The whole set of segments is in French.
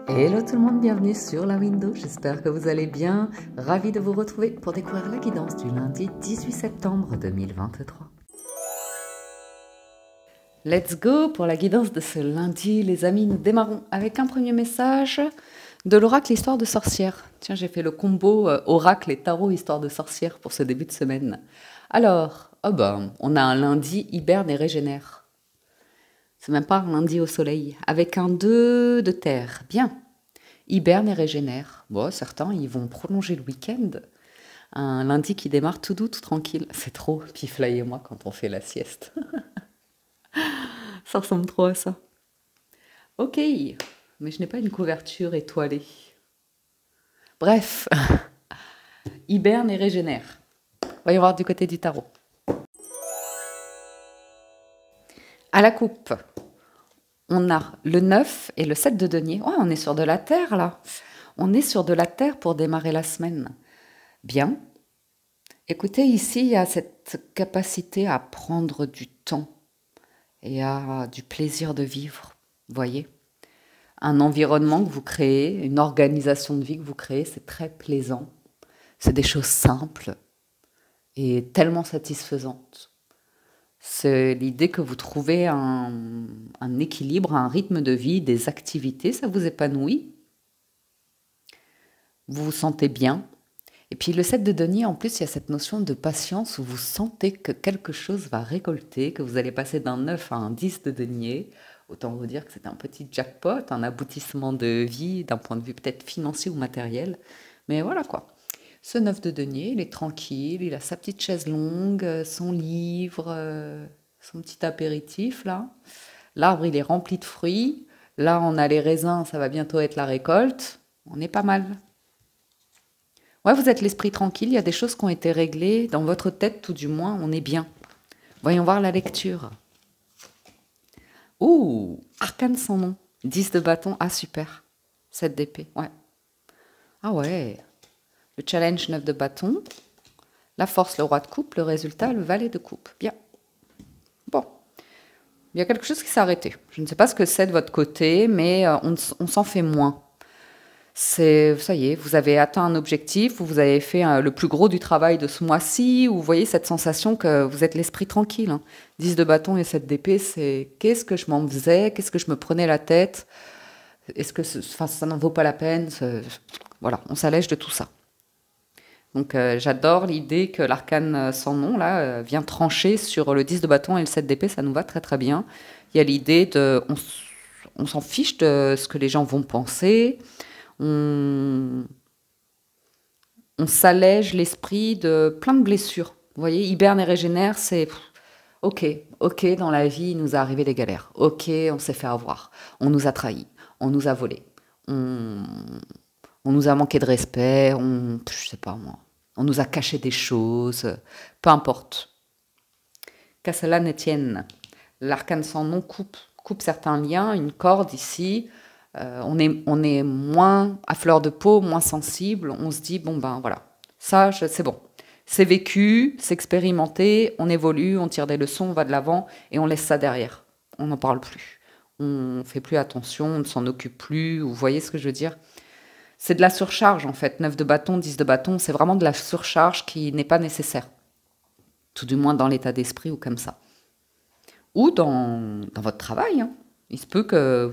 Hello tout le monde, bienvenue sur la Window, j'espère que vous allez bien. Ravi de vous retrouver pour découvrir la guidance du lundi 18 septembre 2023. Let's go pour la guidance de ce lundi, les amis. Nous démarrons avec un premier message de l'oracle Histoire de sorcière. Tiens, j'ai fait le combo oracle et tarot Histoire de sorcière pour ce début de semaine. Alors, on a un lundi hiberne et régénère. C'est même pas un lundi au soleil, avec un 2 de terre. Bien. Hiberne et régénère. Bon, certains, ils vont prolonger le week-end. Un lundi qui démarre tout doux, tout tranquille. C'est trop Pifla et moi quand on fait la sieste. Ça ressemble trop à ça. Ok, mais je n'ai pas une couverture étoilée. Bref, hiberne et régénère. Voyons voir du côté du tarot. À la coupe, on a le 9 et le 7 de denier. Ouais, on est sur de la terre, là. On est sur de la terre pour démarrer la semaine. Bien. Écoutez, ici, il y a cette capacité à prendre du temps et à du plaisir de vivre. Vous voyez ? Un environnement que vous créez, une organisation de vie que vous créez, c'est très plaisant. C'est des choses simples et tellement satisfaisantes. C'est l'idée que vous trouvez un équilibre, un rythme de vie, des activités, ça vous épanouit. Vous vous sentez bien. Et puis le 7 de denier, en plus, il y a cette notion de patience où vous sentez que quelque chose va récolter, que vous allez passer d'un 9 à un 10 de denier. Autant vous dire que c'est un petit jackpot, un aboutissement de vie d'un point de vue peut-être financier ou matériel. Mais voilà quoi. Ce 9 de denier, il est tranquille, il a sa petite chaise longue, son livre, son petit apéritif là. L'arbre, il est rempli de fruits. Là, on a les raisins, ça va bientôt être la récolte. On est pas mal. Ouais, vous êtes l'esprit tranquille, il y a des choses qui ont été réglées. Dans votre tête, tout du moins, on est bien. Voyons voir la lecture. Ouh, arcane sans nom. 10 de bâton, ah super. 7 d'épée, ouais. Ah ouais. Le challenge 9 de bâton. La force, le roi de coupe. Le résultat, le valet de coupe. Bien. Bon. Il y a quelque chose qui s'est arrêté. Je ne sais pas ce que c'est de votre côté, mais on s'en fait moins. Ça y est, vous avez atteint un objectif, vous avez fait le plus gros du travail de ce mois-ci, ou vous voyez cette sensation que vous êtes l'esprit tranquille. Hein. 10 de bâton et 7 d'épée, c'est qu'est-ce que je m'en faisais, qu'est-ce que je me prenais la tête, est-ce que ça n'en vaut pas la peine, voilà, on s'allège de tout ça. Donc j'adore l'idée que l'arcane sans nom là vient trancher sur le 10 de bâton et le 7 d'épée, ça nous va très très bien. Il y a l'idée de on s'en fiche de ce que les gens vont penser. On s'allège l'esprit de plein de blessures. Vous voyez, hiberne et régénère, c'est ok, dans la vie, il nous est arrivé des galères. Ok, on s'est fait avoir. On nous a trahis. On nous a volés. On nous a manqué de respect. Je sais pas moi. On nous a caché des choses. Peu importe. Qu'à cela ne tienne. L'arcane sans nom coupe certains liens, une corde ici. On est moins à fleur de peau, moins sensible. On se dit, bon ben voilà, ça c'est bon. C'est vécu, c'est expérimenté, on évolue, on tire des leçons, on va de l'avant et on laisse ça derrière. On n'en parle plus. On ne fait plus attention, on ne s'en occupe plus. Vous voyez ce que je veux dire ? C'est de la surcharge en fait. 9 de bâton, 10 de bâton, c'est vraiment de la surcharge qui n'est pas nécessaire. Tout du moins dans l'état d'esprit ou comme ça. Ou dans votre travail. Hein. Il se peut que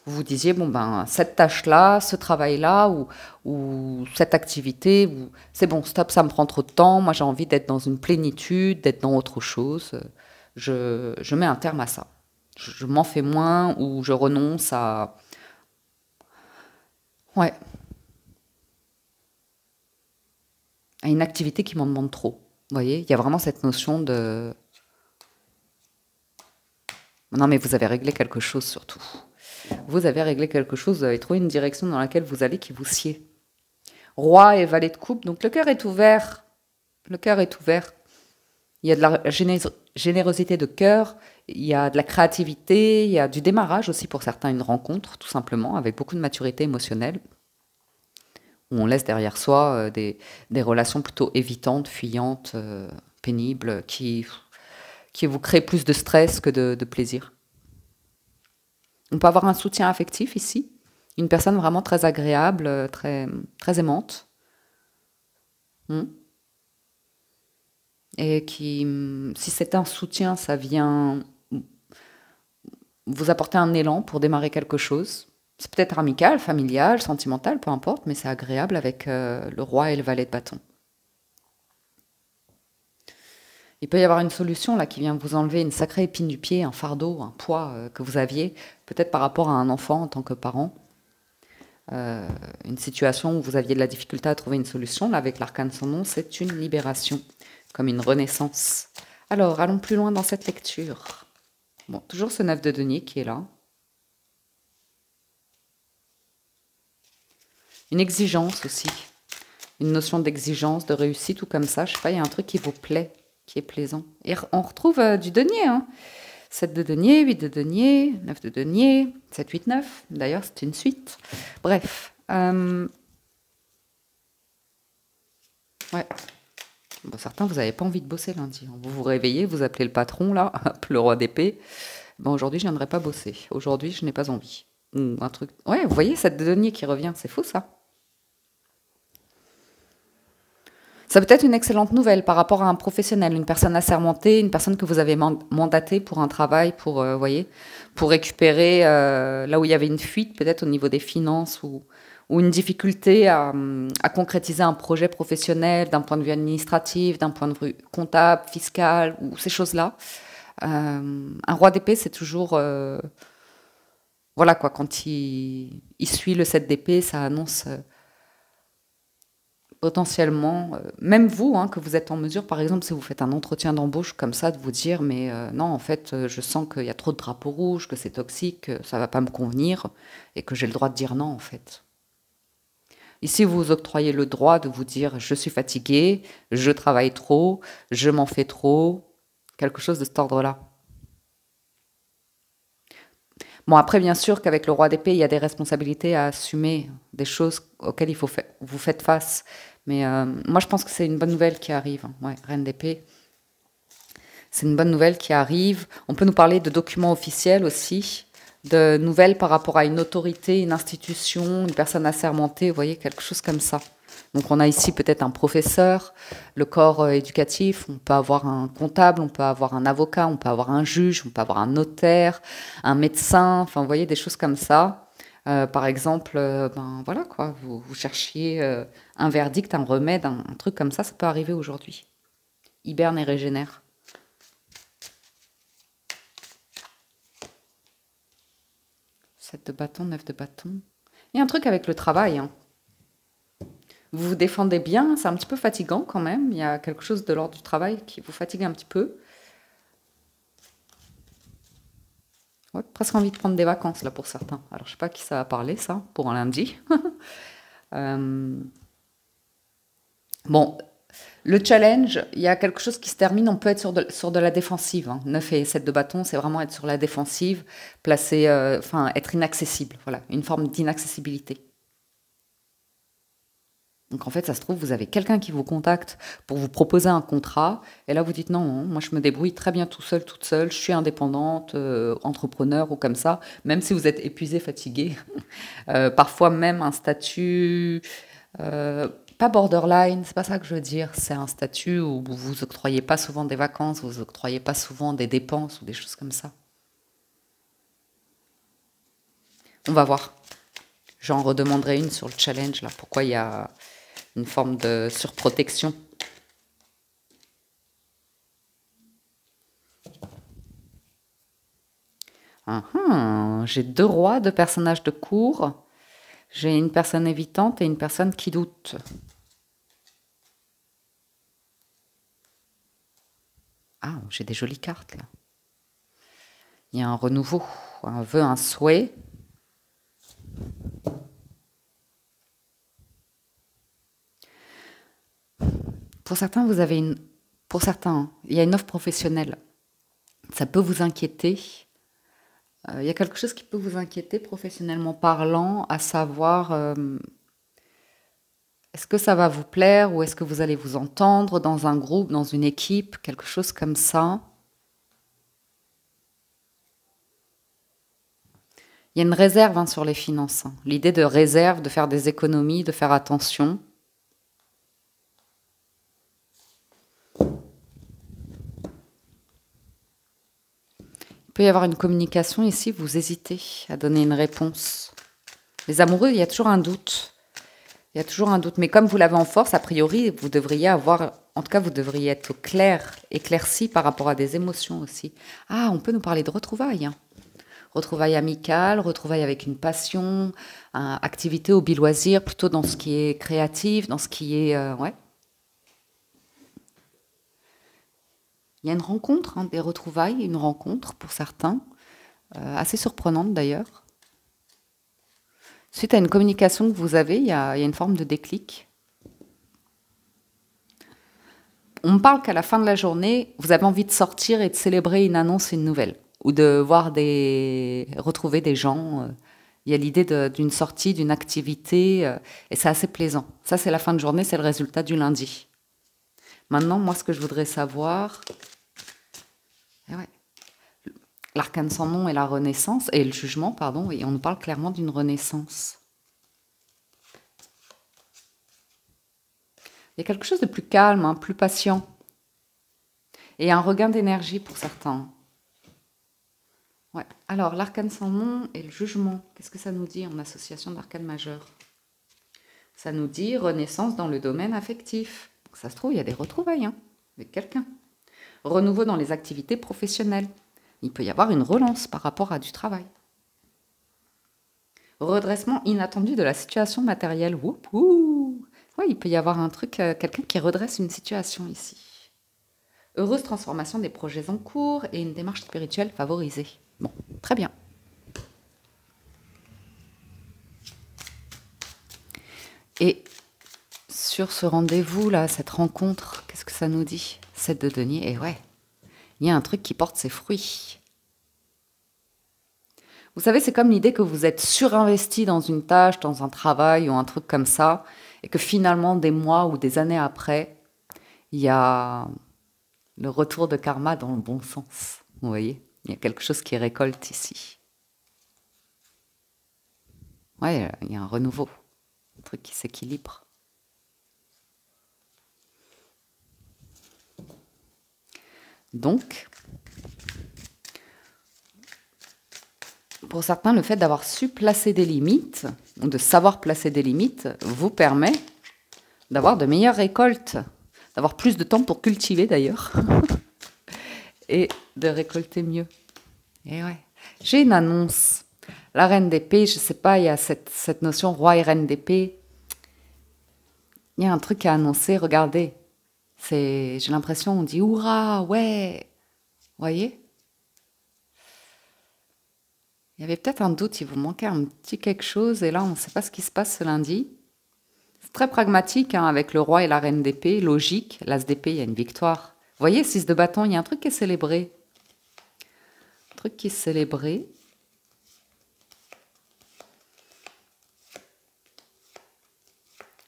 vous disiez, bon ben, cette tâche-là, ce travail-là, ou cette activité, c'est bon, stop, ça me prend trop de temps, moi j'ai envie d'être dans une plénitude, d'être dans autre chose. Je mets un terme à ça. Je m'en fais moins, ou je renonce à... Ouais. À une activité qui m'en demande trop. Vous voyez, il y a vraiment cette notion de... Non mais vous avez réglé quelque chose surtout. Vous avez réglé quelque chose, vous avez trouvé une direction dans laquelle vous allez qui vous sied. Roi et valet de coupe, donc le cœur est ouvert. Le cœur est ouvert. Il y a de la générosité de cœur, il y a de la créativité, il y a du démarrage aussi pour certains, une rencontre tout simplement, avec beaucoup de maturité émotionnelle. Où on laisse derrière soi des relations plutôt évitantes, fuyantes, pénibles, qui vous créent plus de stress que de plaisir. On peut avoir un soutien affectif ici, Une personne vraiment très agréable, très aimante. Hmm. Et qui, si c'est un soutien, ça vient vous apporter un élan pour démarrer quelque chose. C'est peut-être amical, familial, sentimental, peu importe, mais c'est agréable avec le roi et le valet de bâton. Il peut y avoir une solution là qui vient vous enlever une sacrée épine du pied, un fardeau, un poids que vous aviez, peut-être par rapport à un enfant en tant que parent. Une situation où vous aviez de la difficulté à trouver une solution. Là, avec l'arcane sans nom, c'est une libération, comme une renaissance. Alors, allons plus loin dans cette lecture. Bon, toujours ce 9 de denier qui est là. Une exigence aussi. Une notion d'exigence, de réussite ou comme ça. Je sais pas, il y a un truc qui vous plaît, qui est plaisant. Et on retrouve du denier, hein. 7 de denier, 8 de denier, 9 de denier, 7, 8, 9. D'ailleurs, c'est une suite. Bref. Ouais. Bon, certains, vous n'avez pas envie de bosser lundi. Vous vous réveillez, vous appelez le patron, là, le roi d'épée. Bon, aujourd'hui, je ne viendrai pas bosser. Aujourd'hui, je n'ai pas envie. Ou un truc. Ouais, vous voyez, cette denier qui revient, c'est fou, ça. Ça peut être une excellente nouvelle par rapport à un professionnel, une personne assermentée, une personne que vous avez mandatée pour un travail, pour, voyez, pour récupérer là où il y avait une fuite, peut-être au niveau des finances ou une difficulté à concrétiser un projet professionnel d'un point de vue administratif, d'un point de vue comptable, fiscal, ou ces choses-là. Un roi d'épée, c'est toujours... voilà quoi, quand il suit le 7 d'épée, ça annonce... potentiellement, même vous, hein, que vous êtes en mesure, par exemple, si vous faites un entretien d'embauche comme ça, de vous dire, mais non, en fait, je sens qu'il y a trop de drapeaux rouges, que c'est toxique, que ça va pas me convenir, et que j'ai le droit de dire non, en fait. Ici, vous vous octroyez le droit de vous dire, je suis fatigué, je travaille trop, je m'en fais trop, quelque chose de cet ordre-là. Bon, après, bien sûr qu'avec le roi d'épée, il y a des responsabilités à assumer, des choses auxquelles il faut vous faites face. Mais moi, je pense que c'est une bonne nouvelle qui arrive. Ouais, reine d'épée. C'est une bonne nouvelle qui arrive. On peut nous parler de documents officiels aussi, de nouvelles par rapport à une autorité, une institution, une personne assermentée, vous voyez, quelque chose comme ça. Donc on a ici peut-être un professeur, le corps éducatif, on peut avoir un comptable, on peut avoir un avocat, on peut avoir un juge, on peut avoir un notaire, un médecin, enfin vous voyez des choses comme ça. Par exemple, ben voilà quoi, vous cherchiez un verdict, un remède, un truc comme ça peut arriver aujourd'hui. Hiberne et régénère. Sept de bâton, 9 de bâton. Il y a un truc avec le travail, hein. Vous vous défendez bien, c'est un petit peu fatigant quand même. Il y a quelque chose de l'ordre du travail qui vous fatigue un petit peu. Ouais, presque envie de prendre des vacances là pour certains. Alors je sais pas à qui ça va parler ça, pour un lundi. Bon, le challenge, il y a quelque chose qui se termine, on peut être sur de la défensive, hein. 9 et 7 de bâton, c'est vraiment être sur la défensive, placer, enfin être inaccessible, voilà, une forme d'inaccessibilité. Donc en fait, ça se trouve, vous avez quelqu'un qui vous contacte pour vous proposer un contrat, et là vous dites non, non, moi je me débrouille très bien tout seul, toute seule, je suis indépendante, entrepreneur ou comme ça, même si vous êtes épuisé, fatigué. Parfois même un statut, pas borderline, c'est pas ça que je veux dire, c'est un statut où vous vous octroyez pas souvent des vacances, vous vous octroyez pas souvent des dépenses ou des choses comme ça. On va voir. J'en redemanderai une sur le challenge, là, pourquoi il y a une forme de surprotection. J'ai deux rois, deux personnages de cour. J'ai une personne évitante et une personne qui doute. Ah, j'ai des jolies cartes là. Il y a un renouveau, un vœu, un souhait. Pour certains, vous avez une. Pour certains, il y a une offre professionnelle. Ça peut vous inquiéter. Il y a quelque chose qui peut vous inquiéter professionnellement parlant, à savoir est-ce que ça va vous plaire ou est-ce que vous allez vous entendre dans un groupe, dans une équipe, quelque chose comme ça. Il y a une réserve hein, sur les finances. Hein. L'idée de réserve, de faire des économies, de faire attention. Il peut y avoir une communication ici, vous hésitez à donner une réponse. Les amoureux, il y a toujours un doute. Il y a toujours un doute. Mais comme vous l'avez en force, a priori, vous devriez avoir... En tout cas, vous devriez être au clair, éclairci par rapport à des émotions aussi. Ah, on peut nous parler de retrouvailles. Hein. Retrouvailles amicales, retrouvailles avec une passion, activité, hobby, loisir, plutôt dans ce qui est créatif, dans ce qui est... ouais. Il y a une rencontre, hein, des retrouvailles, une rencontre pour certains, assez surprenante d'ailleurs. Suite à une communication que vous avez, il y a une forme de déclic. On me parle qu'à la fin de la journée, vous avez envie de sortir et de célébrer une annonce, une nouvelle, ou de voir retrouver des gens. Il y a l'idée d'une sortie, d'une activité, et c'est assez plaisant. Ça, c'est la fin de journée, c'est le résultat du lundi. Maintenant, moi, ce que je voudrais savoir... Ouais. L'arcane sans nom et la renaissance, et le jugement, pardon, et on nous parle clairement d'une renaissance. Il y a quelque chose de plus calme, hein, plus patient. Et un regain d'énergie pour certains. Ouais. Alors, l'arcane sans nom et le jugement, qu'est-ce que ça nous dit en association d'arcane majeur? Ça nous dit renaissance dans le domaine affectif. Donc, ça se trouve, il y a des retrouvailles hein, avec quelqu'un. Renouveau dans les activités professionnelles. Il peut y avoir une relance par rapport à du travail. Redressement inattendu de la situation matérielle. Wouhou! Oui, il peut y avoir un truc, quelqu'un qui redresse une situation ici. Heureuse transformation des projets en cours et une démarche spirituelle favorisée. Bon, très bien. Et sur ce rendez-vous là, cette rencontre, qu'est-ce que ça nous dit? 7 de denier, et ouais, il y a un truc qui porte ses fruits. Vous savez, c'est comme l'idée que vous êtes surinvesti dans une tâche, dans un travail ou un truc comme ça, et que finalement, des mois ou des années après, il y a le retour de karma dans le bon sens. Vous voyez, il y a quelque chose qui récolte ici. Ouais, il y a un renouveau, un truc qui s'équilibre. Donc, pour certains, le fait d'avoir su placer des limites, ou de savoir placer des limites, vous permet d'avoir de meilleures récoltes, d'avoir plus de temps pour cultiver d'ailleurs, et de récolter mieux. Et ouais, j'ai une annonce. La reine d'épée, je sais pas, il y a cette notion roi et reine d'épée. Il y a un truc à annoncer, regardez. J'ai l'impression, on dit hurrah, ouais. Vous voyez? Il y avait peut-être un doute, il vous manquait un petit quelque chose, et là, on ne sait pas ce qui se passe ce lundi. C'est très pragmatique, hein, avec le roi et la reine d'épée, logique. L'as d'épée, il y a une victoire. Vous voyez, 6 de bâton, il y a un truc qui est célébré. Un truc qui est célébré.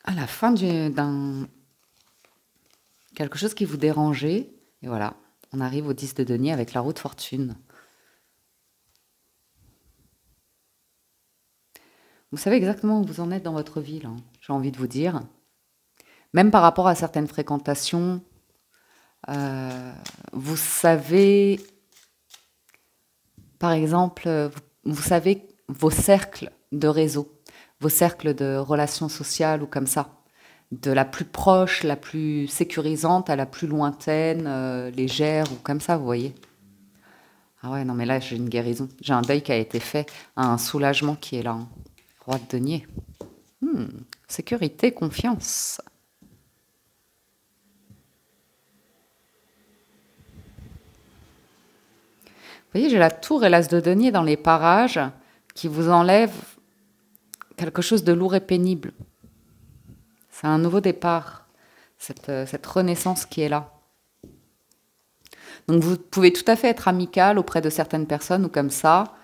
À la fin d'un... quelque chose qui vous dérangeait, et voilà, on arrive au 10 de denier avec la roue de fortune. Vous savez exactement où vous en êtes dans votre vie, là, j'ai envie de vous dire. Même par rapport à certaines fréquentations, vous savez, par exemple, vous savez vos cercles de réseau, vos cercles de relations sociales ou comme ça, de la plus proche, la plus sécurisante à la plus lointaine, légère ou comme ça, vous voyez. Ah ouais, non mais là j'ai une guérison, j'ai un deuil qui a été fait, un soulagement qui est là. Hein. Roi de denier. Sécurité, confiance. Vous voyez, j'ai la tour et l'as de denier dans les parages qui vous enlèvent quelque chose de lourd et pénible. C'est un nouveau départ, cette renaissance qui est là. Donc vous pouvez tout à fait être amical auprès de certaines personnes ou comme ça,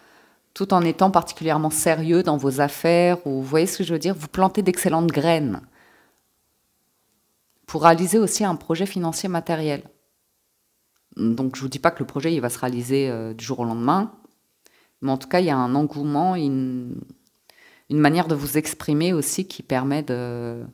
tout en étant particulièrement sérieux dans vos affaires, ou vous voyez ce que je veux dire, vous plantez d'excellentes graines pour réaliser aussi un projet financier matériel. Donc je ne vous dis pas que le projet il va se réaliser du jour au lendemain, Mais en tout cas, il y a un engouement, une manière de vous exprimer aussi qui permet de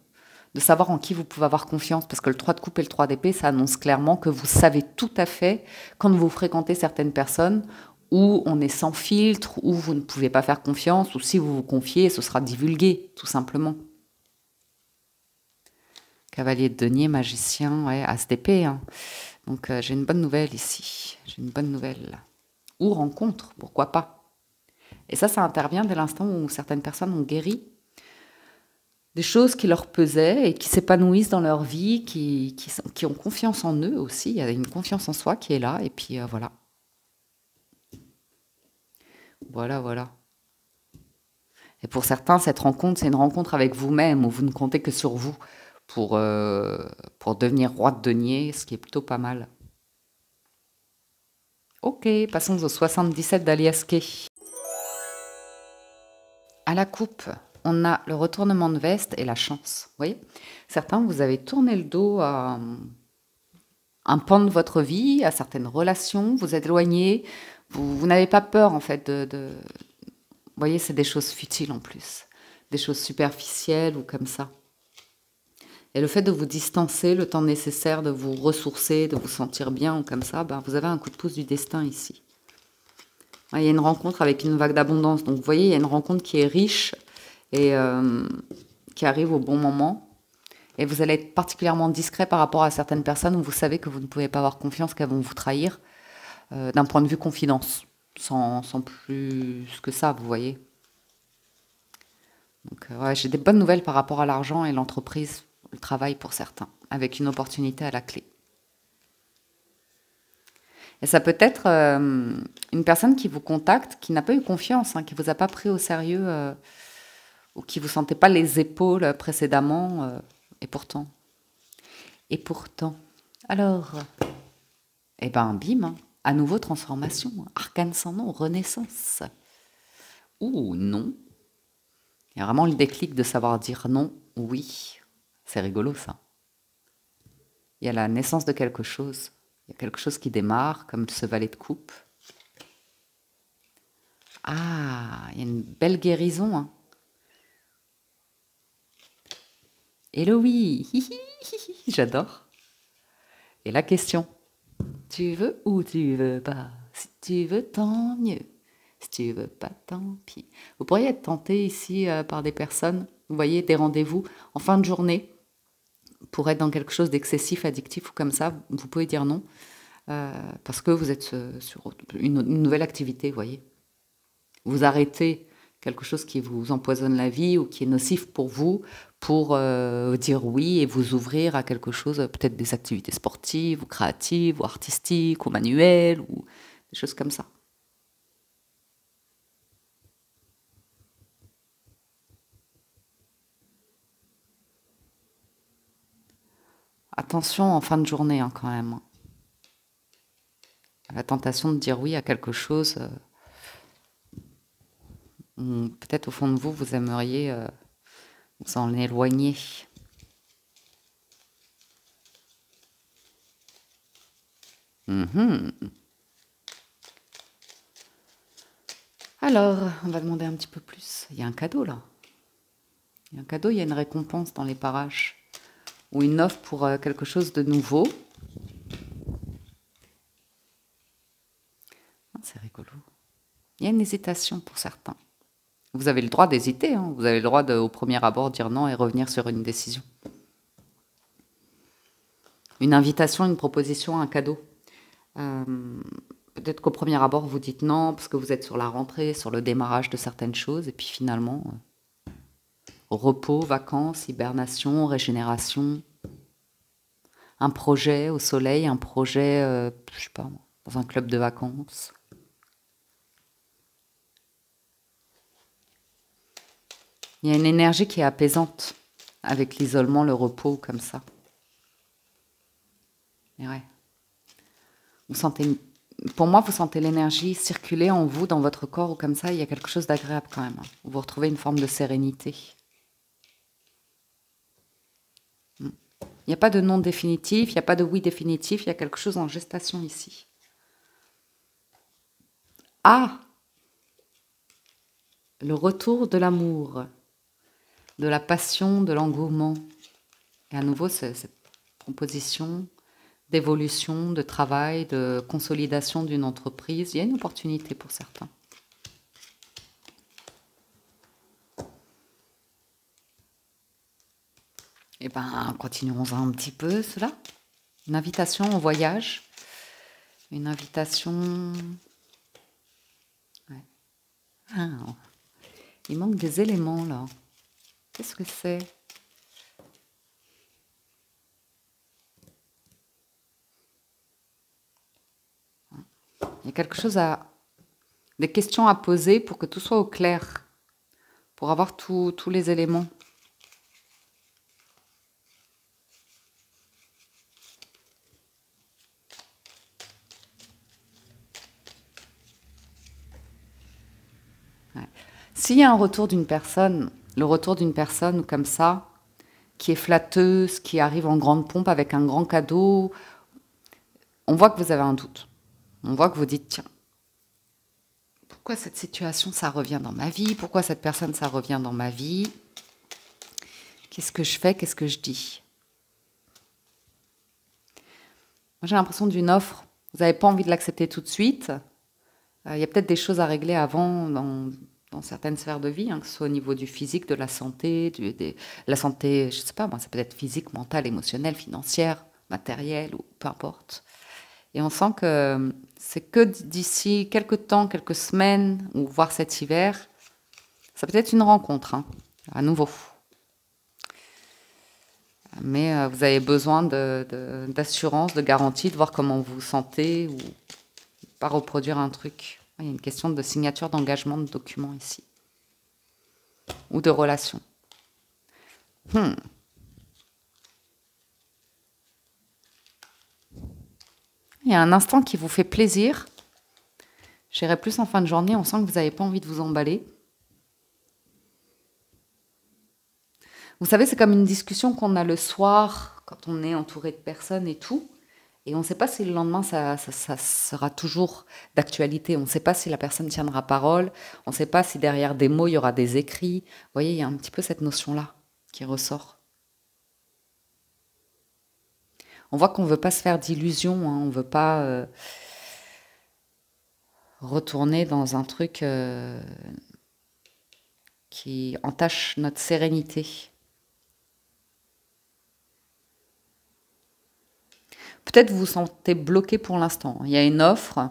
savoir en qui vous pouvez avoir confiance. Parce que le 3 de coupe et le 3 d'épée, ça annonce clairement que vous savez tout à fait, quand vous fréquentez certaines personnes, où on est sans filtre, où vous ne pouvez pas faire confiance, ou si vous vous confiez, ce sera divulgué, tout simplement. Cavalier de denier, magicien, ouais, as d'épée. Hein. Donc j'ai une bonne nouvelle ici. J'ai une bonne nouvelle. Ou rencontre, pourquoi pas. Et ça intervient dès l'instant où certaines personnes ont guéri des choses qui leur pesaient et qui s'épanouissent dans leur vie, qui ont confiance en eux aussi. Il y a une confiance en soi qui est là, et puis voilà. Voilà, voilà. Et pour certains, cette rencontre, c'est une rencontre avec vous-même, où vous ne comptez que sur vous pour devenir roi de denier, ce qui est plutôt pas mal. Ok, passons au 77 d'Aliaské. À la coupe, on a le retournement de veste et la chance. Vous voyez, certains, vous avez tourné le dos à un pan de votre vie, à certaines relations, vous êtes éloigné, vous n'avez pas peur en fait Vous voyez, c'est des choses futiles en plus, des choses superficielles ou comme ça. Et le fait de vous distancer, le temps nécessaire de vous ressourcer, de vous sentir bien ou comme ça, ben, vous avez un coup de pouce du destin ici. Il y a une rencontre avec une vague d'abondance. Donc vous voyez, il y a une rencontre qui est riche et qui arrive au bon moment. Et vous allez être particulièrement discret par rapport à certaines personnes où vous savez que vous ne pouvez pas avoir confiance, qu'elles vont vous trahir d'un point de vue confidence, sans plus que ça, vous voyez. Donc ouais, j'ai des bonnes nouvelles par rapport à l'argent et l'entreprise, le travail pour certains, avec une opportunité à la clé. Et ça peut être une personne qui vous contacte, qui n'a pas eu confiance, hein, qui ne vous a pas pris au sérieux, ou qui ne vous sentait pas les épaules précédemment, et pourtant. Et pourtant. Alors, eh ben, bim, hein, à nouveau transformation, arcane sans nom, renaissance. Ou non. Il y a vraiment le déclic de savoir dire non, oui. C'est rigolo ça. Il y a la naissance de quelque chose. Il y a quelque chose qui démarre, comme ce valet de coupe. Ah, il y a une belle guérison. Hein. Hello, oui. J'adore. Et la question. Tu veux ou tu veux pas? Si tu veux, tant mieux. Si tu veux pas, tant pis. Vous pourriez être tenté ici par des personnes, vous voyez, des rendez-vous en fin de journée, pour être dans quelque chose d'excessif, addictif ou comme ça, vous pouvez dire non. Parce que vous êtes sur une nouvelle activité, vous voyez. Vous arrêtez quelque chose qui vous empoisonne la vie ou qui est nocif pour vous, pour dire oui et vous ouvrir à quelque chose, peut-être des activités sportives ou créatives ou artistiques ou manuelles ou des choses comme ça. Attention en fin de journée hein, quand même. La tentation de dire oui à quelque chose, peut-être au fond de vous, vous aimeriez vous en éloigner. Alors, on va demander un petit peu plus. Il y a un cadeau là. Il y a un cadeau, il y a une récompense dans les parages. Ou une offre pour quelque chose de nouveau. Ah, c'est rigolo. Il y a une hésitation pour certains. Vous avez le droit d'hésiter. Hein. Vous avez le droit de, au premier abord, dire non et revenir sur une décision. Une invitation, une proposition, un cadeau. Peut-être qu'au premier abord, vous dites non parce que vous êtes sur la rentrée, sur le démarrage de certaines choses. Et puis finalement, repos, vacances, hibernation, régénération. Un projet au soleil, un projet, je sais pas, dans un club de vacances. Il y a une énergie qui est apaisante avec l'isolement, le repos, comme ça. Et ouais. Vous sentez, pour moi, vous sentez l'énergie circuler en vous, dans votre corps, ou comme ça, il y a quelque chose d'agréable quand même. Vous retrouvez une forme de sérénité. Il n'y a pas de non définitif, il n'y a pas de oui définitif, il y a quelque chose en gestation ici. Ah! le retour de l'amour, de la passion, de l'engouement. Et à nouveau, cette proposition d'évolution, de travail, de consolidation d'une entreprise, il y a une opportunité pour certains. Eh bien, continuons un petit peu cela. Une invitation au voyage, une invitation... Ouais. Ah, il manque des éléments là. Qu'est-ce que c'est? Il y a quelque chose des questions à poser pour que tout soit au clair, pour avoir tous les éléments. Ouais. S'il y a un retour d'une personne, le retour d'une personne comme ça, qui est flatteuse, qui arrive en grande pompe avec un grand cadeau, on voit que vous avez un doute. On voit que vous dites, tiens, pourquoi cette situation, ça revient dans ma vie? Pourquoi cette personne, ça revient dans ma vie? Qu'est-ce que je fais? Qu'est-ce que je dis? Moi, j'ai l'impression d'une offre. Vous n'avez pas envie de l'accepter tout de suite. Il y a peut-être des choses à régler avant dans certaines sphères de vie, hein, que ce soit au niveau du physique, de la santé, la santé, je ne sais pas, moi, ça peut être physique, mentale, émotionnelle, financière, matérielle, ou peu importe. Et on sent que c'est que d'ici quelques temps, quelques semaines, ou voire cet hiver, ça peut être une rencontre, hein, à nouveau. Mais vous avez besoin d'assurance, de garantie, de voir comment vous vous sentez, ou pas reproduire un truc. Il y a une question de signature d'engagement de document ici. Ou de relation. Il y a un instant qui vous fait plaisir. J'irai plus en fin de journée, on sent que vous n'avez pas envie de vous emballer. Vous savez, c'est comme une discussion qu'on a le soir, quand on est entouré de personnes et tout. Et on ne sait pas si le lendemain, ça sera toujours d'actualité. On ne sait pas si la personne tiendra parole. On ne sait pas si derrière des mots, il y aura des écrits. Vous voyez, il y a un petit peu cette notion-là qui ressort. On voit qu'on ne veut pas se faire d'illusions. Hein. On ne veut pas retourner dans un truc qui entache notre sérénité. Peut-être vous vous sentez bloqué pour l'instant. Il y a une offre,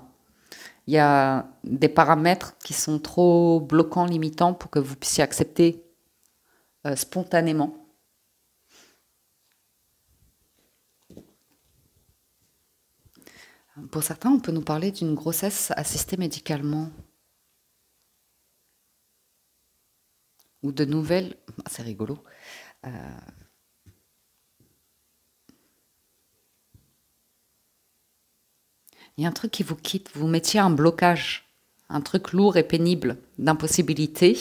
il y a des paramètres qui sont trop bloquants, limitants pour que vous puissiez accepter spontanément. Pour certains, on peut nous parler d'une grossesse assistée médicalement. Ou de nouvelles... C'est rigolo. Il y a un truc qui vous quitte, vous mettiez un blocage, un truc lourd et pénible d'impossibilité,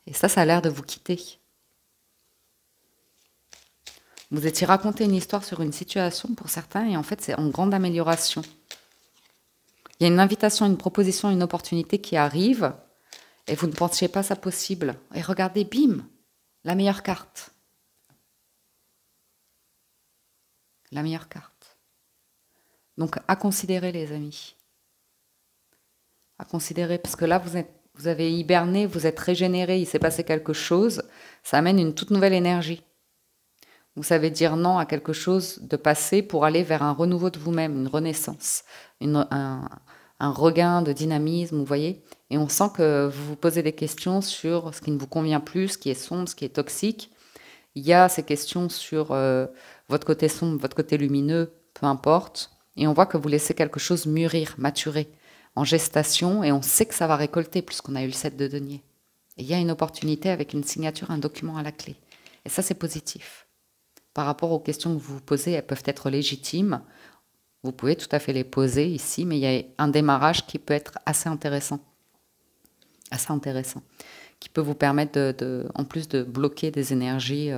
et ça a l'air de vous quitter. Vous étiez raconté une histoire sur une situation pour certains, et en fait, c'est en grande amélioration. Il y a une invitation, une proposition, une opportunité qui arrive, et vous ne pensiez pas ça possible. Et regardez, bim, la meilleure carte. La meilleure carte. Donc, à considérer, les amis. À considérer, parce que là, vous avez hiberné, vous êtes régénéré, il s'est passé quelque chose, ça amène une toute nouvelle énergie. Vous savez dire non à quelque chose de passé pour aller vers un renouveau de vous-même, une renaissance, un regain de dynamisme, vous voyez. Et on sent que vous vous posez des questions sur ce qui ne vous convient plus, ce qui est sombre, ce qui est toxique. Il y a ces questions sur votre côté sombre, votre côté lumineux, peu importe. Et on voit que vous laissez quelque chose mûrir, maturer, en gestation, et on sait que ça va récolter puisqu'on a eu le 7 de denier. Et il y a une opportunité avec une signature, un document à la clé. Et ça, c'est positif. Par rapport aux questions que vous vous posez, elles peuvent être légitimes. Vous pouvez tout à fait les poser ici, mais il y a un démarrage qui peut être assez intéressant. Assez intéressant. Qui peut vous permettre, en plus de bloquer des énergies...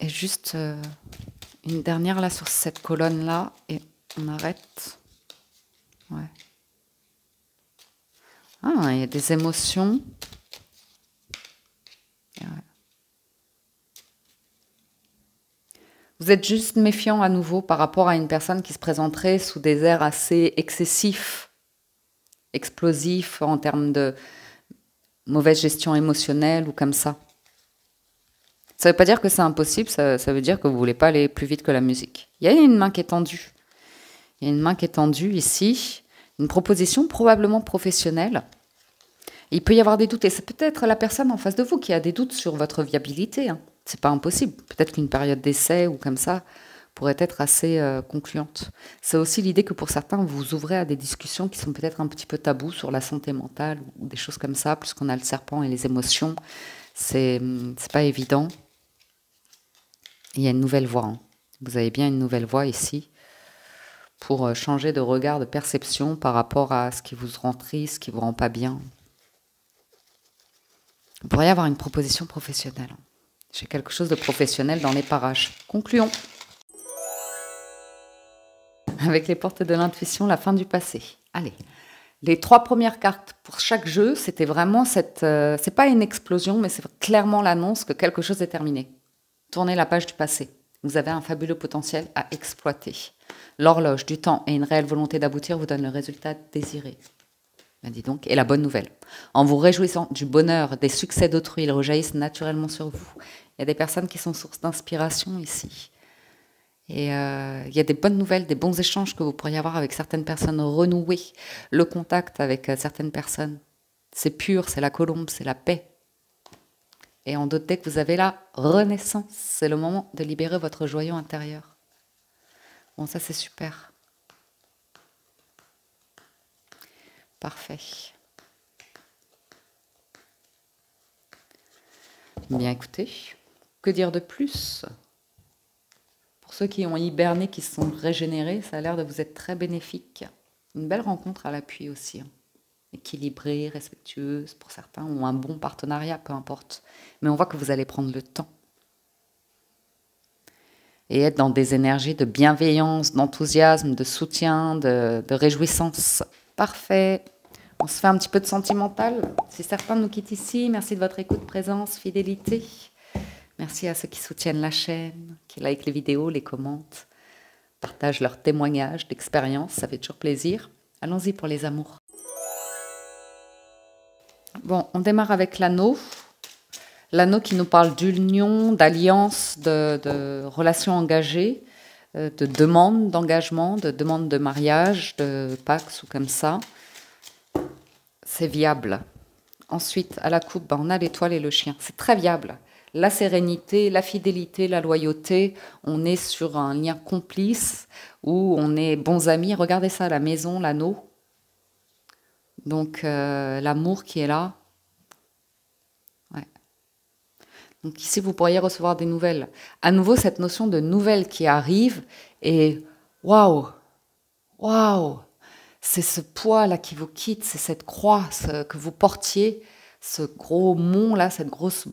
Et juste une dernière là sur cette colonne là et on arrête. Ouais. Ah, il y a des émotions. Vous êtes juste méfiant à nouveau par rapport à une personne qui se présenterait sous des airs assez excessifs, explosifs en termes de mauvaise gestion émotionnelle ou comme ça. Ça ne veut pas dire que c'est impossible, ça veut dire que vous ne voulez pas aller plus vite que la musique. Il y a une main qui est tendue. Il y a une main qui est tendue ici. Une proposition probablement professionnelle. Il peut y avoir des doutes. Et c'est peut-être la personne en face de vous qui a des doutes sur votre viabilité. Hein. C'est pas impossible. Peut-être qu'une période d'essai ou comme ça pourrait être assez concluante. C'est aussi l'idée que pour certains, vous vous ouvrez à des discussions qui sont peut-être un petit peu tabous sur la santé mentale ou des choses comme ça, puisqu'on a le serpent et les émotions. C'est pas évident. Il y a une nouvelle voie. Hein. Vous avez bien une nouvelle voie ici pour changer de regard, de perception par rapport à ce qui vous rend triste, ce qui vous rend pas bien. Vous pourriez avoir une proposition professionnelle. J'ai quelque chose de professionnel dans les parages. Concluons. Avec les portes de l'intuition, la fin du passé. Allez. Les 3 premières cartes pour chaque jeu, c'était vraiment cette... c'est pas une explosion, mais c'est clairement l'annonce que quelque chose est terminé. Tournez la page du passé. Vous avez un fabuleux potentiel à exploiter. L'horloge du temps et une réelle volonté d'aboutir vous donnent le résultat désiré. Ben dis donc, et la bonne nouvelle. En vous réjouissant du bonheur, des succès d'autrui, ils rejaillissent naturellement sur vous. Il y a des personnes qui sont source d'inspiration ici. Et il y a des bonnes nouvelles, des bons échanges que vous pourriez avoir avec certaines personnes, renouer le contact avec certaines personnes. C'est pur, c'est la colombe, c'est la paix. Et en d'autres decks, vous avez la renaissance. C'est le moment de libérer votre joyau intérieur. Bon, ça c'est super. Parfait. Bien écoutez, que dire de plus? Pour ceux qui ont hiberné, qui se sont régénérés, ça a l'air de vous être très bénéfique. Une belle rencontre à l'appui aussi. Hein. Équilibrée, respectueuse pour certains, ou un bon partenariat, peu importe. Mais on voit que vous allez prendre le temps. Et être dans des énergies de bienveillance, d'enthousiasme, de soutien, de réjouissance. Parfait. On se fait un petit peu de sentimental. Si certains nous quittent ici, merci de votre écoute, présence, fidélité. Merci à ceux qui soutiennent la chaîne, qui likent les vidéos, les commentent, partagent leurs témoignages d'expérience. Ça fait toujours plaisir. Allons-y pour les amours. Bon, on démarre avec l'anneau. L'anneau qui nous parle d'union, d'alliance, de relations engagées, de demande d'engagement, de demande de mariage, de pax ou comme ça. C'est viable. Ensuite, à la coupe, on a l'étoile et le chien. C'est très viable. La sérénité, la fidélité, la loyauté. On est sur un lien complice où on est bons amis. Regardez ça, la maison, l'anneau. Donc, l'amour qui est là. Ouais. Donc ici, vous pourriez recevoir des nouvelles. À nouveau, cette notion de nouvelles qui arrive et waouh, waouh, c'est ce poids-là qui vous quitte, c'est cette croix que vous portiez, ce gros mont-là, cette grosse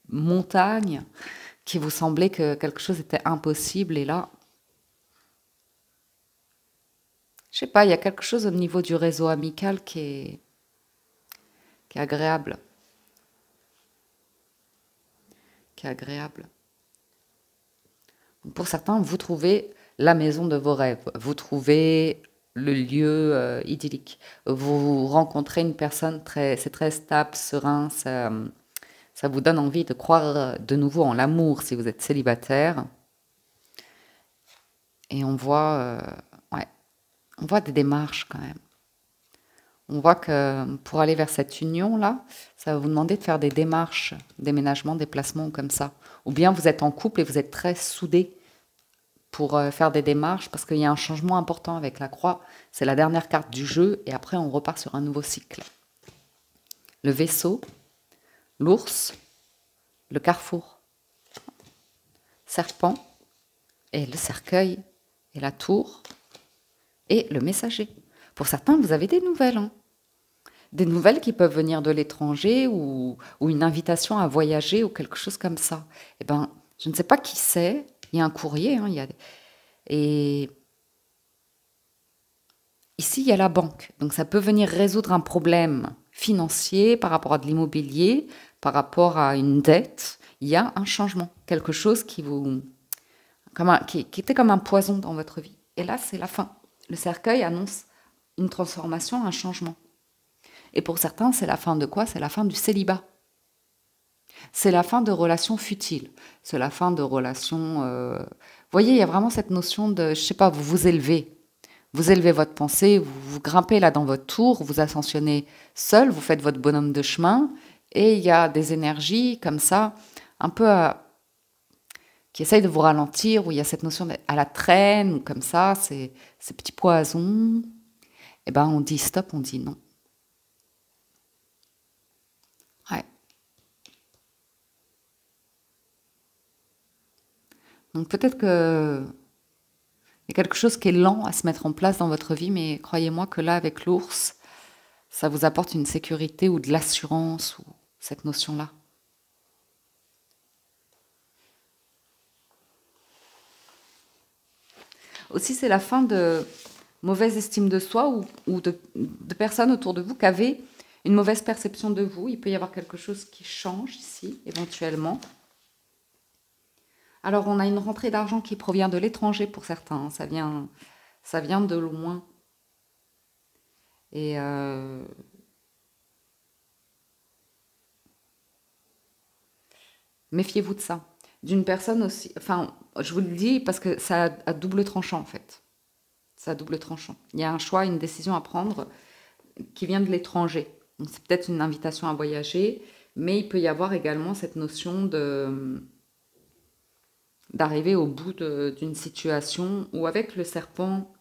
montagne qui vous semblait que quelque chose était impossible. Et là, je sais pas, il y a quelque chose au niveau du réseau amical qui est agréable. Qui est agréable. Pour certains, vous trouvez la maison de vos rêves, vous trouvez le lieu idyllique, vous rencontrez une personne, c'est très stable, serein, ça vous donne envie de croire de nouveau en l'amour si vous êtes célibataire. Et on voit des démarches quand même. On voit que pour aller vers cette union-là, ça va vous demander de faire des démarches, déménagement, déplacement ou comme ça. Ou bien vous êtes en couple et vous êtes très soudés pour faire des démarches parce qu'il y a un changement important avec la croix. C'est la dernière carte du jeu et après on repart sur un nouveau cycle. Le vaisseau, l'ours, le carrefour, serpent et le cercueil et la tour et le messager. Pour certains, vous avez des nouvelles. Hein. Des nouvelles qui peuvent venir de l'étranger ou une invitation à voyager ou quelque chose comme ça. Eh ben, je ne sais pas qui c'est. Il y a un courrier. Hein, et ici, il y a la banque. Donc, ça peut venir résoudre un problème financier, par rapport à de l'immobilier, par rapport à une dette, il y a un changement, quelque chose qui vous, qui était comme un poison dans votre vie. Et là, c'est la fin. Le cercueil annonce une transformation, un changement. Et pour certains, c'est la fin de quoi? C'est la fin du célibat. C'est la fin de relations futiles. C'est la fin de relations... Vous voyez, il y a vraiment cette notion de, je sais pas, vous vous élevez. Vous élevez votre pensée, vous grimpez là dans votre tour, vous ascensionnez seul, vous faites votre bonhomme de chemin. Et il y a des énergies comme ça, un peu qui essayent de vous ralentir, où il y a cette notion à la traîne, ou comme ça, ces petits poisons. Eh ben, on dit stop, on dit non. Ouais. Donc peut-être que il y a quelque chose qui est lent à se mettre en place dans votre vie, mais croyez-moi que là, avec l'ours, ça vous apporte une sécurité ou de l'assurance, ou cette notion-là. Aussi, c'est la fin de mauvaise estime de soi ou de personnes autour de vous qui avaient une mauvaise perception de vous. Il peut y avoir quelque chose qui change ici, éventuellement. Alors, on a une rentrée d'argent qui provient de l'étranger pour certains. Ça vient de loin. Et méfiez-vous de ça. D'une personne aussi... Enfin, je vous le dis parce que ça a double tranchant, en fait. Ça a double tranchant. Il y a un choix, une décision à prendre qui vient de l'étranger. Donc, c'est peut-être une invitation à voyager, mais il peut y avoir également cette notion d'arriver au bout d'une situation où avec le serpent,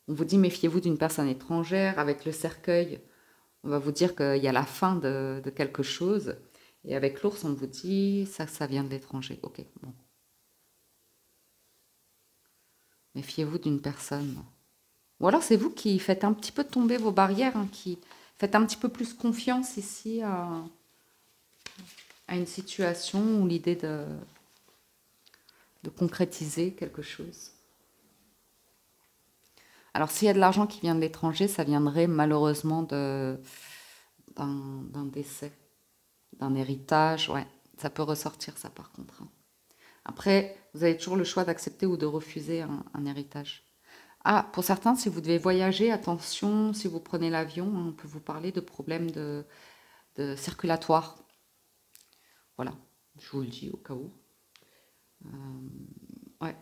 on vous dit méfiez-vous d'une personne étrangère, avec le cercueil, on va vous dire qu'il y a la fin de quelque chose, et avec l'ours, on vous dit ça vient de l'étranger. Ok, bon. Méfiez-vous d'une personne. Ou alors c'est vous qui faites un petit peu tomber vos barrières, hein, qui faites un petit peu plus confiance ici à une situation ou l'idée de concrétiser quelque chose. Alors, s'il y a de l'argent qui vient de l'étranger, ça viendrait malheureusement d'un décès, d'un héritage. Ouais, ça peut ressortir ça par contre. Après, vous avez toujours le choix d'accepter ou de refuser un héritage. Ah, pour certains, si vous devez voyager, attention, si vous prenez l'avion, hein, on peut vous parler de problèmes de circulatoire. Voilà, je vous le dis au cas où. Ouais.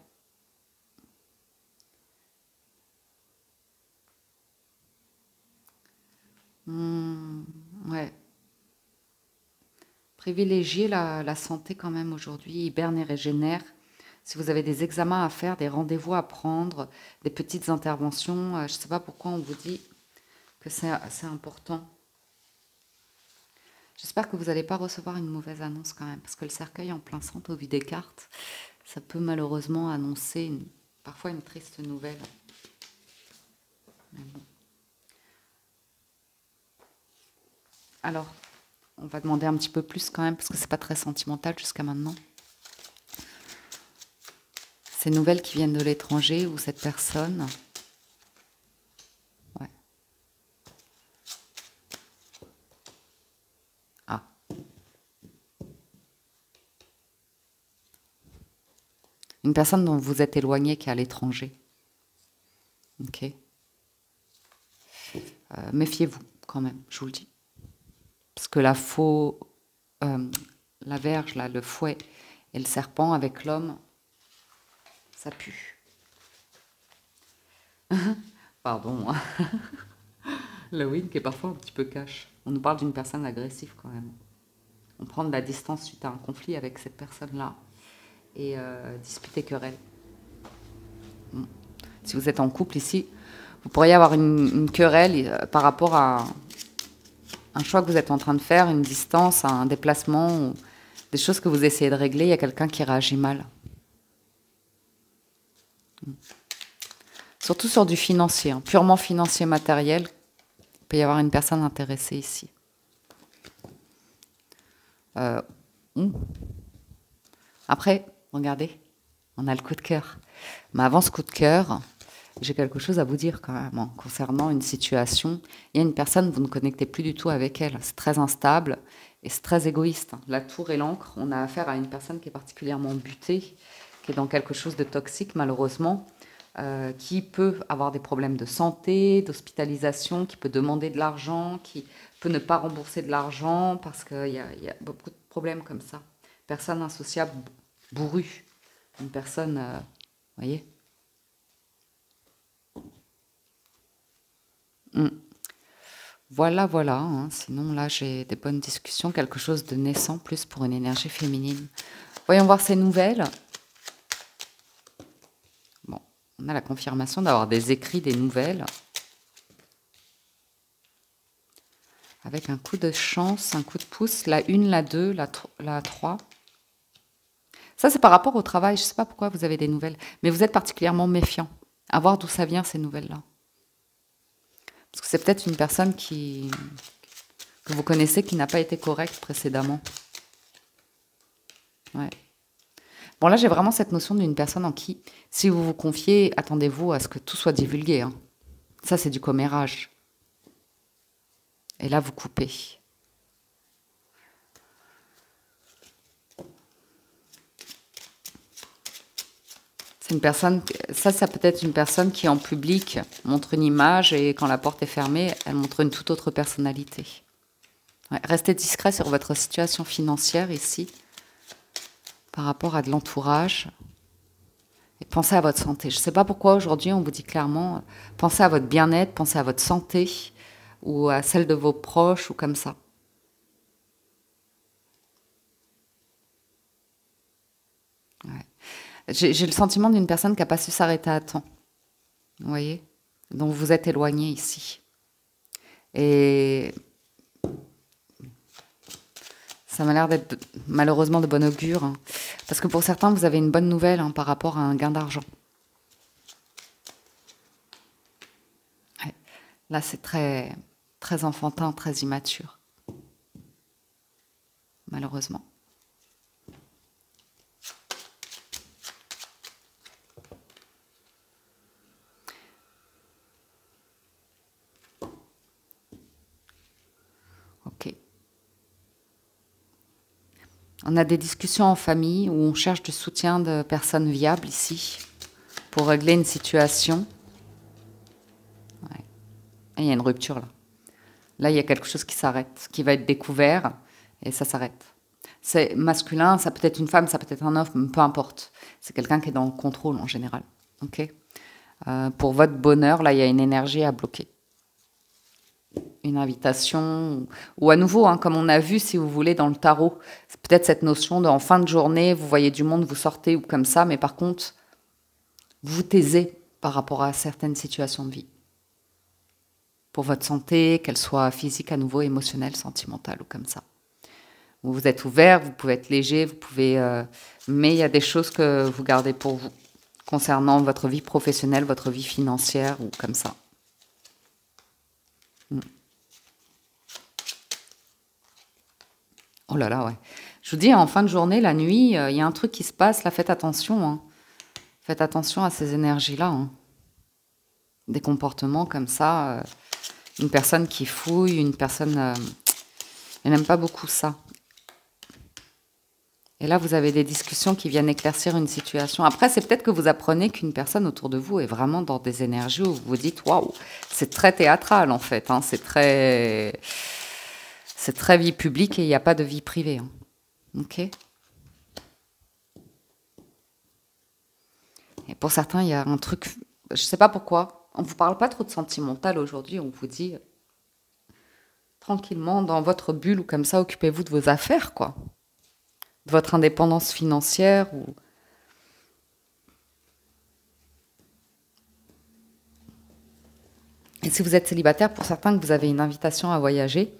Ouais. Privilégiez la santé quand même aujourd'hui, hiberne et régénère. Si vous avez des examens à faire, des rendez-vous à prendre, des petites interventions, je ne sais pas pourquoi on vous dit que c'est important. J'espère que vous n'allez pas recevoir une mauvaise annonce quand même, parce que le cercueil en plein centre, au vu des cartes, ça peut malheureusement annoncer parfois une triste nouvelle. Bon. Alors, on va demander un petit peu plus quand même, parce que c'est pas très sentimental jusqu'à maintenant. Ces nouvelles qui viennent de l'étranger ou cette personne. Ouais. Ah. Une personne dont vous êtes éloigné qui est à l'étranger. Ok. Méfiez-vous quand même, je vous le dis. Parce que la verge, là, le fouet et le serpent avec l'homme, ça pue. Pardon. Le wind qui est parfois un petit peu cash. On nous parle d'une personne agressive quand même. On prend de la distance suite à un conflit avec cette personne-là. Et disputer querelle. Si vous êtes en couple ici, vous pourriez avoir une querelle par rapport à un choix que vous êtes en train de faire, une distance, un déplacement, des choses que vous essayez de régler. Il y a quelqu'un qui réagit mal. Surtout sur du financier, hein, purement financier matériel, il peut y avoir une personne intéressée ici. Après, regardez, on a le coup de cœur. Mais avant ce coup de cœur, J'ai quelque chose à vous dire quand même hein, concernant une situation. Il y a une personne, vous ne connectez plus du tout avec elle. C'est très instable et c'est très égoïste. La tour et l'encre, on a affaire à une personne qui est particulièrement butée, qui est dans quelque chose de toxique malheureusement, qui peut avoir des problèmes de santé, d'hospitalisation, qui peut demander de l'argent, qui peut ne pas rembourser de l'argent parce qu'il y a beaucoup de problèmes comme ça. Personne insociable, bourrue. Une personne, vous voyez. Mm. Voilà, voilà. Hein. Sinon, là, j'ai des bonnes discussions, quelque chose de naissant, plus pour une énergie féminine. Voyons voir ces nouvelles. Bon, on a la confirmation d'avoir des écrits, des nouvelles. Avec un coup de chance, un coup de pouce, la 1, la 2, la 3. Ça, c'est par rapport au travail. Je ne sais pas pourquoi vous avez des nouvelles, mais vous êtes particulièrement méfiant. À voir d'où ça vient, ces nouvelles-là. Parce que c'est peut-être une personne que vous connaissez qui n'a pas été correcte précédemment. Ouais. Bon, là, j'ai vraiment cette notion d'une personne en qui, si vous vous confiez, attendez-vous à ce que tout soit divulgué. Hein. Ça, c'est du commérage. Et là, vous coupez. C'est une personne, ça peut être une personne qui, en public, montre une image et quand la porte est fermée, elle montre une toute autre personnalité. Ouais, restez discret sur votre situation financière ici, par rapport à de l'entourage. Et pensez à votre santé. Je ne sais pas pourquoi aujourd'hui on vous dit clairement, pensez à votre bien-être, pensez à votre santé, ou à celle de vos proches, ou comme ça. Ouais. J'ai le sentiment d'une personne qui n'a pas su s'arrêter à temps. Vous voyez? Donc vous êtes éloigné ici. Et ça m'a l'air d'être malheureusement de bon augure. Hein. Parce que pour certains, vous avez une bonne nouvelle hein, par rapport à un gain d'argent. Ouais. Là, c'est très, très enfantin, très immature. Malheureusement. Ok. On a des discussions en famille où on cherche du soutien de personnes viables ici pour régler une situation. Ouais. Et il y a une rupture là. Là, il y a quelque chose qui s'arrête, qui va être découvert et ça s'arrête. C'est masculin, ça peut être une femme, ça peut être un homme, peu importe. C'est quelqu'un qui est dans le contrôle en général. Ok. Pour votre bonheur, là, il y a une énergie à bloquer. Une invitation, ou à nouveau, hein, comme on a vu, si vous voulez, dans le tarot, c'est peut-être cette notion de, en fin de journée, vous voyez du monde, vous sortez ou comme ça, mais par contre, vous vous taisez par rapport à certaines situations de vie. Pour votre santé, qu'elle soit physique à nouveau, émotionnelle, sentimentale ou comme ça. Vous êtes ouvert, vous pouvez être léger, vous pouvez, mais il y a des choses que vous gardez pour vous, concernant votre vie professionnelle, votre vie financière ou comme ça. Oh là là, ouais. Je vous dis, en fin de journée, la nuit, il y a un truc qui se passe, là, faites attention. Hein. Faites attention à ces énergies-là. Hein. Des comportements comme ça. Une personne qui fouille, une personne... elle n'aime pas beaucoup ça. Et là, vous avez des discussions qui viennent éclaircir une situation. Après, c'est peut-être que vous apprenez qu'une personne autour de vous est vraiment dans des énergies où vous vous dites, waouh, c'est très théâtral en fait. Hein. C'est très vie publique et il n'y a pas de vie privée. Hein. Ok. Et pour certains, il y a un truc, je ne sais pas pourquoi, on ne vous parle pas trop de sentimental aujourd'hui, on vous dit tranquillement dans votre bulle ou comme ça, occupez-vous de vos affaires, quoi. De votre indépendance financière ou... Et si vous êtes célibataire, pour certains que vous avez une invitation à voyager,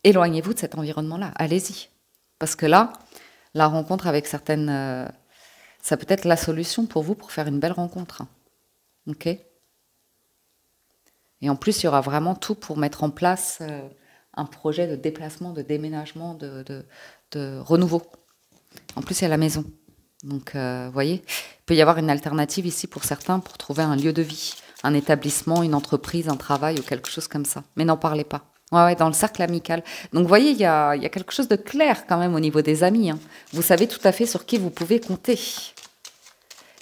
éloignez-vous de cet environnement-là, allez-y. Parce que là, la rencontre avec certaines... ça peut être la solution pour vous pour faire une belle rencontre. Hein. Ok ? Et en plus, il y aura vraiment tout pour mettre en place un projet de déplacement, de déménagement, de renouveau. En plus, il y a la maison. Donc, vous voyez, il peut y avoir une alternative ici pour certains pour trouver un lieu de vie, un établissement, une entreprise, un travail ou quelque chose comme ça. Mais n'en parlez pas. Ouais, ouais, dans le cercle amical. Donc, vous voyez, il y a quelque chose de clair quand même au niveau des amis. Hein. Vous savez tout à fait sur qui vous pouvez compter.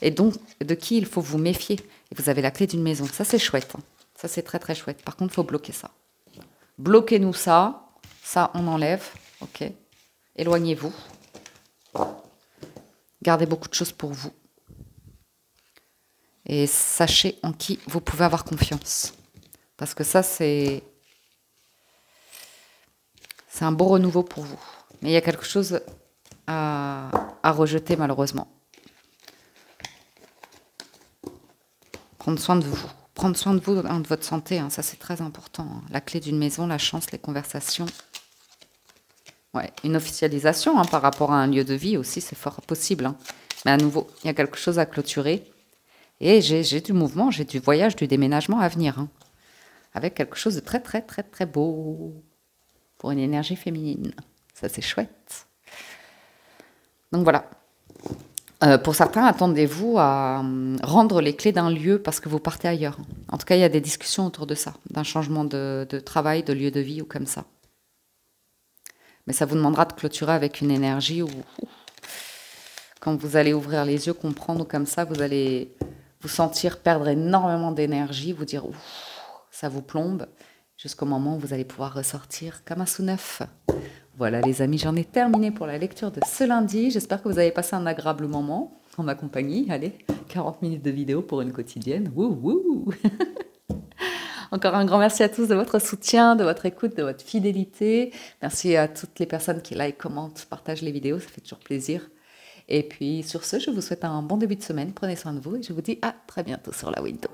Et donc, de qui il faut vous méfier. Et vous avez la clé d'une maison. Ça, c'est chouette. Hein. Ça, c'est très, très chouette. Par contre, il faut bloquer ça. Bloquez-nous ça. Ça, on enlève. OK. Éloignez-vous. Gardez beaucoup de choses pour vous. Et sachez en qui vous pouvez avoir confiance. Parce que ça, c'est un beau renouveau pour vous. Mais il y a quelque chose à rejeter, malheureusement. Prendre soin de vous. Prendre soin de vous, hein, de votre santé, hein, ça c'est très important. Hein. La clé d'une maison, la chance, les conversations. Ouais, une officialisation hein, par rapport à un lieu de vie aussi, c'est fort possible. Hein. Mais à nouveau, il y a quelque chose à clôturer. Et j'ai du mouvement, j'ai du voyage, du déménagement à venir. Hein, avec quelque chose de très, très, très, très beau. Pour une énergie féminine. Ça, c'est chouette. Donc, voilà. Pour certains, attendez-vous à rendre les clés d'un lieu parce que vous partez ailleurs. En tout cas, il y a des discussions autour de ça, d'un changement de travail, de lieu de vie ou comme ça. Mais ça vous demandera de clôturer avec une énergie où, quand vous allez ouvrir les yeux, comprendre comme ça, vous allez vous sentir perdre énormément d'énergie, vous dire, ça vous plombe, jusqu'au moment où vous allez pouvoir ressortir comme un sous neuf. Voilà les amis, j'en ai terminé pour la lecture de ce lundi. J'espère que vous avez passé un agréable moment en ma compagnie. Allez, 40 minutes de vidéo pour une quotidienne. Wouhou. Encore un grand merci à tous de votre soutien, de votre écoute, de votre fidélité. Merci à toutes les personnes qui like, commentent, partagent les vidéos, ça fait toujours plaisir. Et puis sur ce, je vous souhaite un bon début de semaine. Prenez soin de vous et je vous dis à très bientôt sur la window.